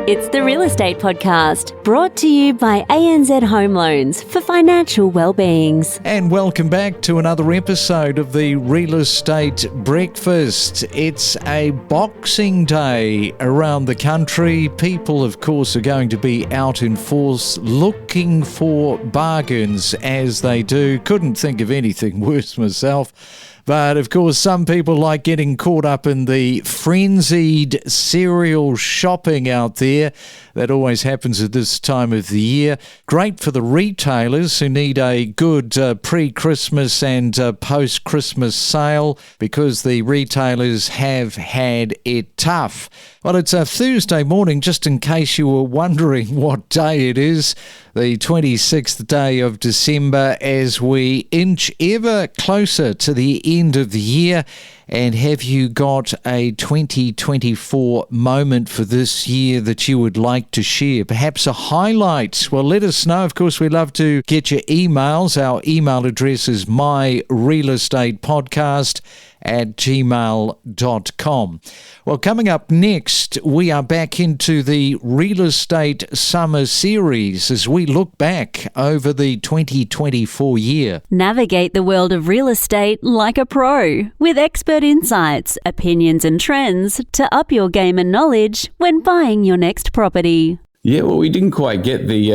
It's the Real Estate Podcast, brought to you by ANZ Home Loans for financial well-beings. And welcome back to another episode of the Real Estate Breakfast. It's a Boxing Day around the country. People, of course, are going to be out in force looking for bargains as they do. Couldn't think of anything worse myself. But, of course, some people like getting caught up in the frenzied serial shopping out there. That always happens at this time of the year. Great for the retailers who need a good pre-Christmas and post-Christmas sale because the retailers have had it tough. Well, it's a Thursday morning, just in case you were wondering what day it is, the 26th day of December, as we inch ever closer to the end of the year. And have you got a 2024 moment for this year that you would like to share? Perhaps a highlight? Well, let us know. Of course, we love to get your emails. Our email address is myrealestatepodcast@gmail.com. Well, coming up next, we are back into the Real Estate Summer Series as we look back over the 2024 year. Navigate the world of real estate like a pro, with expert insights, opinions and trends to up your game and knowledge when buying your next property. Yeah, well, we didn't quite get the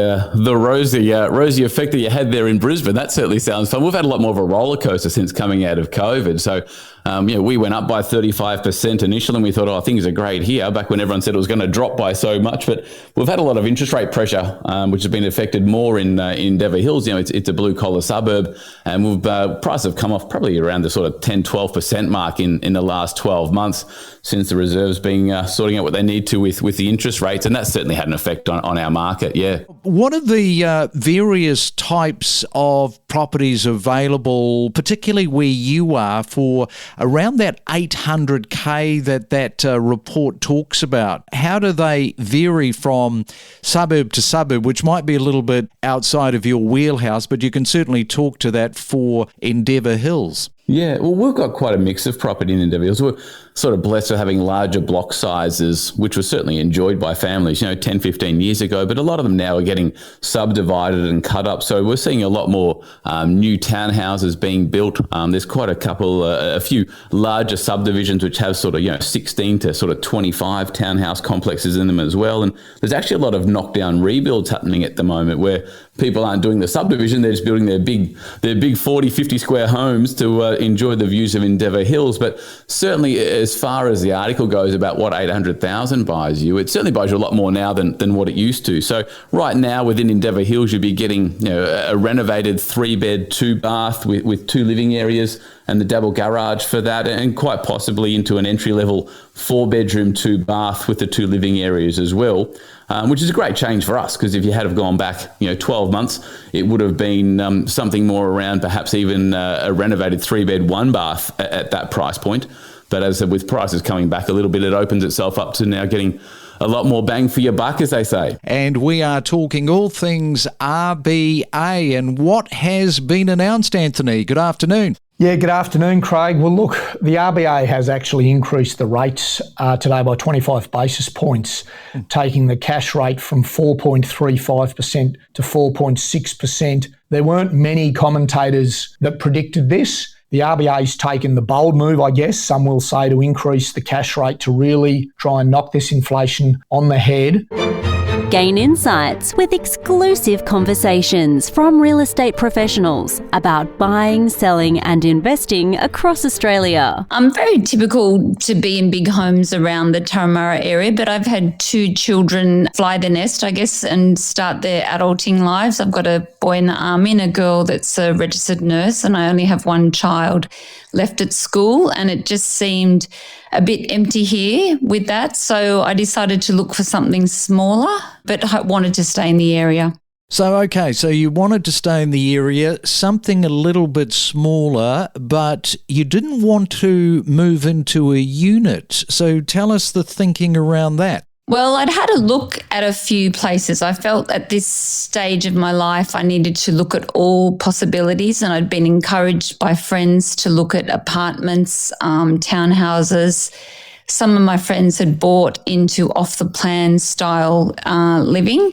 rosy effect that you had there in Brisbane. That certainly sounds fun. We've had a lot more of a roller coaster since coming out of COVID. So, we went up by 35% initially, and we thought, things are great here, back when everyone said it was going to drop by so much. But we've had a lot of interest rate pressure, which has been affected more in Endeavour Hills. It's a blue-collar suburb, and prices have come off probably around the sort of 10-12% mark in the last 12 months since the Reserve's been sorting out what they need to with the interest rates, and that's certainly had an effect on our market, yeah. What are the various types of properties available, particularly where you are, for around that 800K that report talks about? How do they vary from suburb to suburb, which might be a little bit outside of your wheelhouse, but you can certainly talk to that for Endeavour Hills? Yeah, well, we've got quite a mix of property in Endeavour Hills. We're sort of blessed with having larger block sizes, which was certainly enjoyed by families, 10, 15 years ago, but a lot of them now are getting subdivided and cut up. So we're seeing a lot more new townhouses being built. There's quite a few larger subdivisions which have sort of, 16 to sort of 25 townhouse complexes in them as well. And there's actually a lot of knockdown rebuilds happening at the moment where people aren't doing the subdivision, they're just building their big 40, 50 square homes to enjoy the views of Endeavour Hills. But certainly as far as the article goes about what 800,000 buys you, it certainly buys you a lot more now than what it used to. So right now within Endeavour Hills, you'd be getting a renovated 3-bed, 2-bath with 2 living areas and the double garage for that, and quite possibly into an entry-level 4-bedroom, 2-bath with the 2 living areas as well. Which is a great change for us, because if you had have gone back 12 months, it would have been something more around perhaps even a renovated 3-bed, 1-bath at that price point. But as I said, with prices coming back a little bit, it opens itself up to now getting a lot more bang for your buck, as they say. And we are talking all things RBA and what has been announced, Anthony. Good afternoon. Yeah, good afternoon, Craig. Well, look, the RBA has actually increased the rates today by 25 basis points, taking the cash rate from 4.35% to 4.6%. There weren't many commentators that predicted this. The RBA's taken the bold move, I guess, some will say, to increase the cash rate to really try and knock this inflation on the head. Gain insights with exclusive conversations from real estate professionals about buying, selling and investing across Australia. I'm very typical to be in big homes around the Turramurra area, but I've had 2 children fly the nest, I guess, and start their adulting lives. I've got a boy in the army and a girl that's a registered nurse, and I only have one child left at school, and it just seemed a bit empty here with that. So I decided to look for something smaller, but I wanted to stay in the area. So you wanted to stay in the area, something a little bit smaller, but you didn't want to move into a unit. So tell us the thinking around that. Well, I'd had a look at a few places. I felt at this stage of my life I needed to look at all possibilities, and I'd been encouraged by friends to look at apartments, townhouses, some of my friends had bought into off-the-plan style living.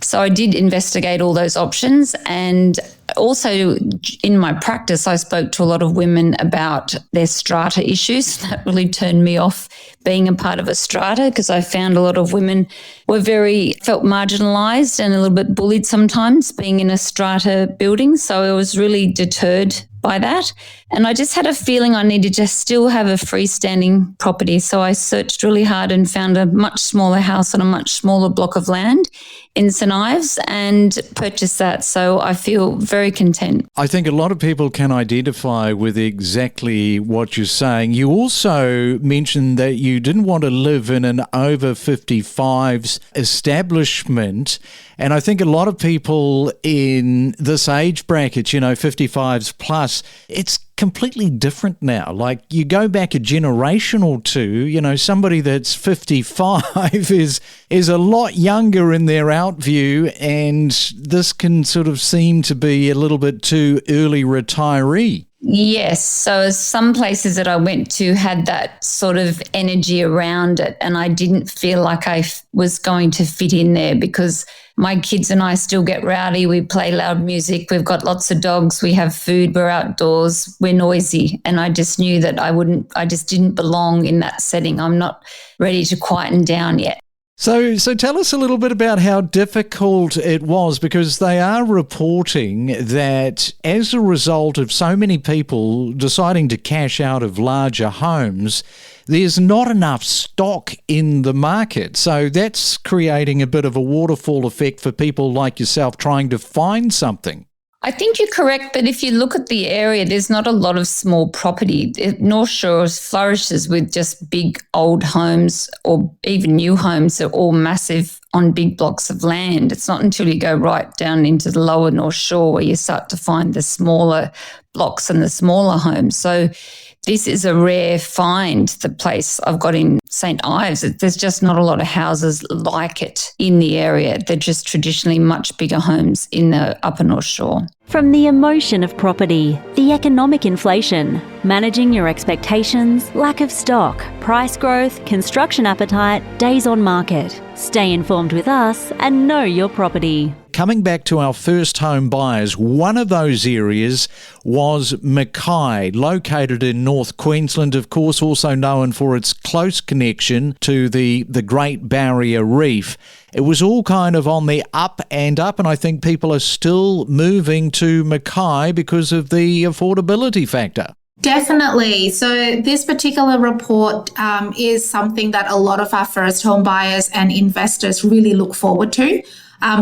So I did investigate all those options, and also in my practice, I spoke to a lot of women about their strata issues. That really turned me off being a part of a strata, because I found a lot of women felt marginalised and a little bit bullied sometimes being in a strata building. So I was really deterred by that. And I just had a feeling I needed to still have a freestanding property. So I searched really hard and found a much smaller house on a much smaller block of land in St Ives and purchased that. So I feel very content. I think a lot of people can identify with exactly what you're saying. You also mentioned that you didn't want to live in an over 55s establishment. And I think a lot of people in this age bracket, 55s plus, it's completely different now. Like, you go back a generation or two, somebody that's 55 is a lot younger in their outview, and this can sort of seem to be a little bit too early retiree. Yes. So some places that I went to had that sort of energy around it, and I didn't feel like I was going to fit in there, because my kids and I still get rowdy. We play loud music. We've got lots of dogs. We have food. We're outdoors. We're noisy. And I just knew that I just didn't belong in that setting. I'm not ready to quieten down yet. So tell us a little bit about how difficult it was, because they are reporting that as a result of so many people deciding to cash out of larger homes, there's not enough stock in the market. So that's creating a bit of a waterfall effect for people like yourself trying to find something. I think you're correct, but if you look at the area, there's not a lot of small property. North Shore flourishes with just big old homes, or even new homes that are all massive on big blocks of land. It's not until you go right down into the lower North Shore where you start to find the smaller blocks and the smaller homes. So this is a rare find, the place I've got in St Ives. There's just not a lot of houses like it in the area. They're just traditionally much bigger homes in the upper North Shore. From the emotion of property, the economic inflation, managing your expectations, lack of stock, price growth, construction appetite, days on market. Stay informed with us and know your property. Coming back to our first home buyers, one of those areas was Mackay, located in North Queensland, of course, also known for its close connection to the Great Barrier Reef. It was all kind of on the up and up, and I think people are still moving to Mackay because of the affordability factor. Definitely. So this particular report is something that a lot of our first home buyers and investors really look forward to.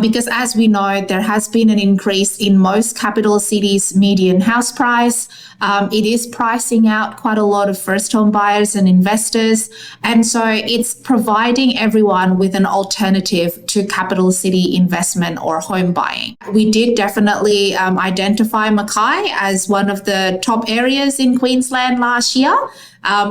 Because as we know, there has been an increase in most capital cities' median house price. It is pricing out quite a lot of first home buyers and investors. And so it's providing everyone with an alternative to capital city investment or home buying. We did definitely identify Mackay as one of the top areas in Queensland last year.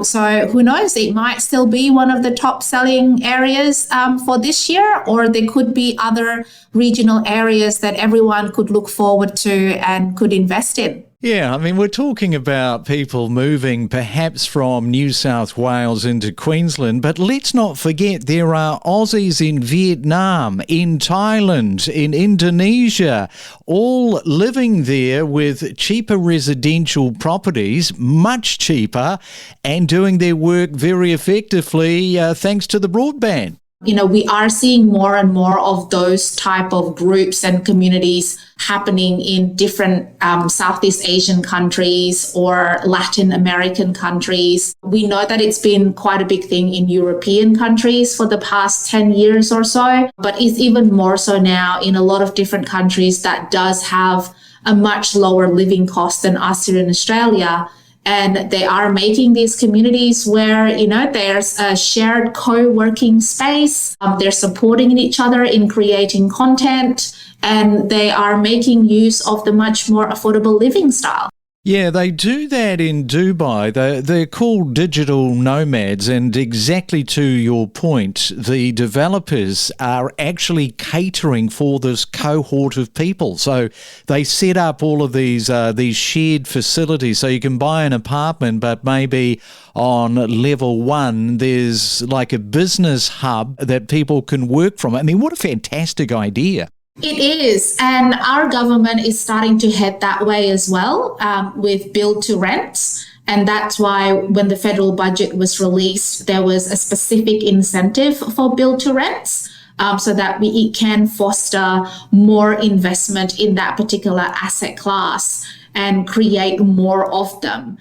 So who knows, it might still be one of the top selling areas for this year, or there could be other regional areas that everyone could look forward to and could invest in. Yeah, I mean, we're talking about people moving perhaps from New South Wales into Queensland, but let's not forget there are Aussies in Vietnam, in Thailand, in Indonesia, all living there with cheaper residential properties, much cheaper, and doing their work very effectively thanks to the broadband. You know, we are seeing more and more of those type of groups and communities happening in different Southeast Asian countries or Latin American countries. We know that it's been quite a big thing in European countries for the past 10 years or so, but it's even more so now in a lot of different countries that does have a much lower living cost than us here in Australia. And they are making these communities where, you know, there's a shared co-working space. They're supporting each other in creating content, and they are making use of the much more affordable living style. Yeah, they do that in Dubai. They're called digital nomads, and exactly to your point, the developers are actually catering for this cohort of people. So they set up all of these shared facilities, so you can buy an apartment, but maybe on level 1 there's like a business hub that people can work from. I mean, what a fantastic idea. It is, and our government is starting to head that way as well, with build to rent. And that's why when the federal budget was released, there was a specific incentive for build to rents, so that it can foster more investment in that particular asset class and create more of them.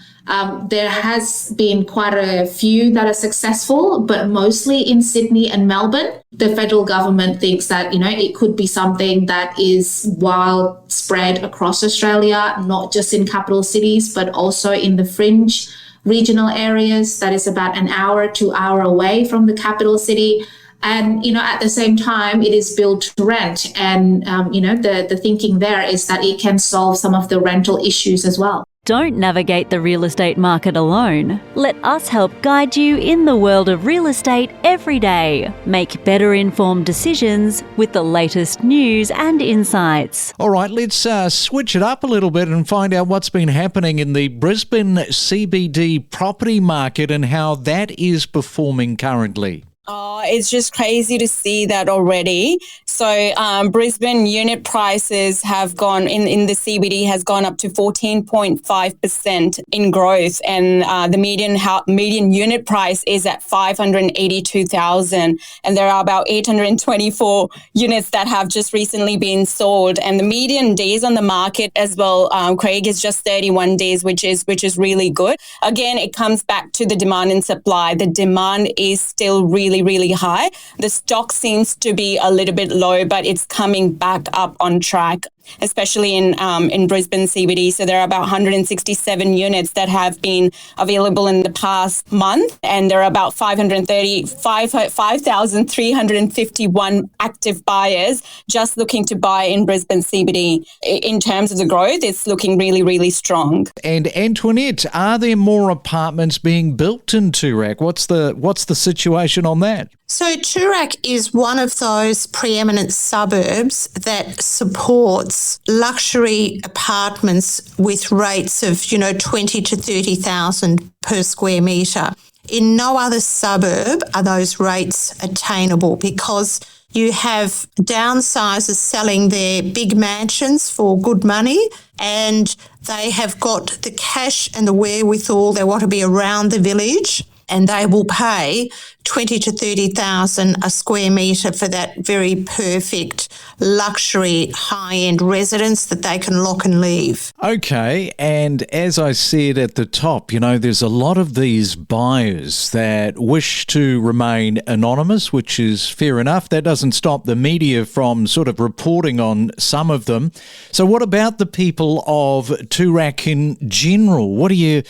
There has been quite a few that are successful, but mostly in Sydney and Melbourne. The federal government thinks that, it could be something that is widespread across Australia, not just in capital cities, but also in the fringe regional areas that is about an hour, 2 hour away from the capital city. And, at the same time, it is built to rent. And, the thinking there is that it can solve some of the rental issues as well. Don't navigate the real estate market alone. Let us help guide you in the world of real estate every day. Make better informed decisions with the latest news and insights. All right, let's switch it up a little bit and find out what's been happening in the Brisbane CBD property market and how that is performing currently. It's just crazy to see that already. So Brisbane unit prices have gone in the CBD has gone up to 14.5% in growth, and the median unit price is at 582,000, and there are about 824 units that have just recently been sold, and the median days on the market as well, Craig, is just 31 days, which is really good. Again, it comes back to the demand and supply. The demand is still really high. The stock seems to be a little bit low, but it's coming back up on track, especially in Brisbane CBD. So there are about 167 units that have been available in the past month, and there are about 5,351 active buyers just looking to buy in Brisbane CBD. In terms of the growth, it's looking really strong. And Antoinette, are there more apartments being built in Toorak? What's the situation on that? So Toorak is one of those preeminent suburbs that supports luxury apartments with rates of, 20 to 30,000 per square metre. In no other suburb are those rates attainable because you have downsizers selling their big mansions for good money, and they have got the cash and the wherewithal. They want to be around the village, and they will pay 20 to 30,000 a square metre for that very perfect luxury high-end residence that they can lock and leave. Okay, and as I said at the top, there's a lot of these buyers that wish to remain anonymous, which is fair enough. That doesn't stop the media from sort of reporting on some of them. So what about the people of Toorak in general? What do you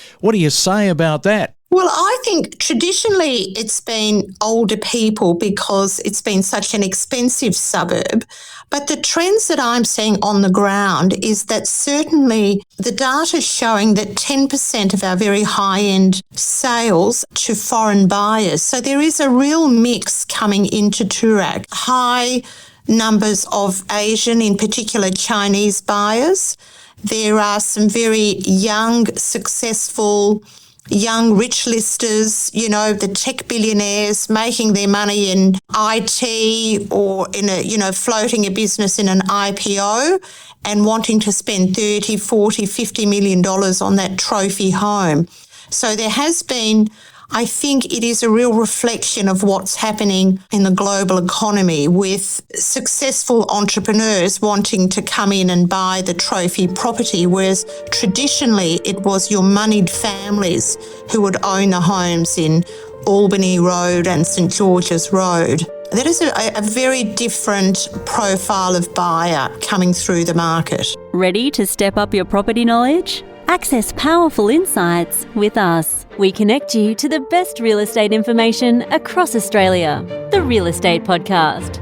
say about that? Well, I think traditionally it's been older people because it's been such an expensive suburb. But the trends that I'm seeing on the ground is that certainly the data is showing that 10% of our very high-end sales to foreign buyers. So there is a real mix coming into Toorak. High numbers of Asian, in particular Chinese buyers. There are some very young, successful young rich listers, the tech billionaires making their money in IT or floating a business in an IPO and wanting to spend $30, $40, $50 million on that trophy home. So there has been, I think it is a real reflection of what's happening in the global economy with successful entrepreneurs wanting to come in and buy the trophy property, whereas traditionally it was your moneyed families who would own the homes in Albany Road and St George's Road. That is a very different profile of buyer coming through the market. Ready to step up your property knowledge? Access powerful insights with us. We connect you to the best real estate information across Australia. The Real Estate Podcast.